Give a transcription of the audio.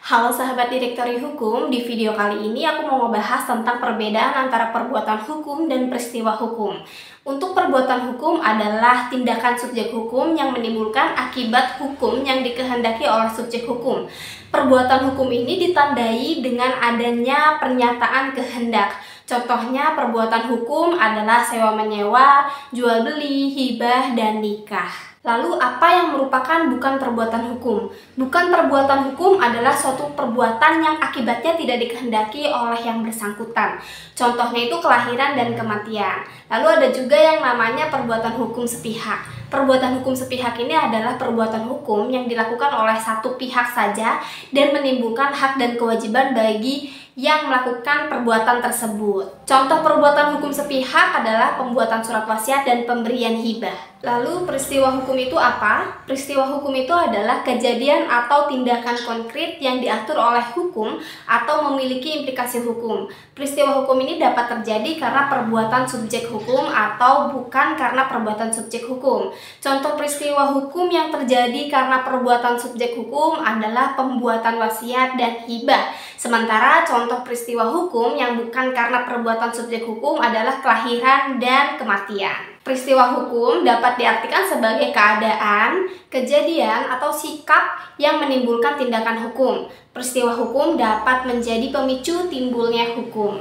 Halo sahabat Direktori Hukum, di video kali ini aku mau ngebahas tentang perbedaan antara perbuatan hukum dan peristiwa hukum. Untuk perbuatan hukum adalah tindakan subjek hukum yang menimbulkan akibat hukum yang dikehendaki oleh subjek hukum. Perbuatan hukum ini ditandai dengan adanya pernyataan kehendak. Contohnya perbuatan hukum adalah sewa-menyewa, jual-beli, hibah, dan nikah. Lalu apa yang merupakan bukan perbuatan hukum? Bukan perbuatan hukum adalah suatu perbuatan yang akibatnya tidak dikehendaki oleh yang bersangkutan. Contohnya itu kelahiran dan kematian. Lalu ada juga yang namanya perbuatan hukum sepihak. Perbuatan hukum sepihak ini adalah perbuatan hukum yang dilakukan oleh satu pihak saja dan menimbulkan hak dan kewajiban bagi yang melakukan perbuatan tersebut. Contoh perbuatan hukum sepihak adalah pembuatan surat wasiat dan pemberian hibah. Lalu peristiwa hukum itu apa? Peristiwa hukum itu adalah kejadian atau tindakan konkret yang diatur oleh hukum atau memiliki implikasi hukum. Peristiwa hukum ini dapat terjadi karena perbuatan subjek hukum atau bukan karena perbuatan subjek hukum. Contoh peristiwa hukum yang terjadi karena perbuatan subjek hukum adalah pembuatan wasiat dan hibah. Sementara contoh peristiwa hukum yang bukan karena perbuatan subjek hukum adalah kelahiran dan kematian. Peristiwa hukum dapat diartikan sebagai keadaan, kejadian, atau sikap yang menimbulkan tindakan hukum. Peristiwa hukum dapat menjadi pemicu timbulnya hukum.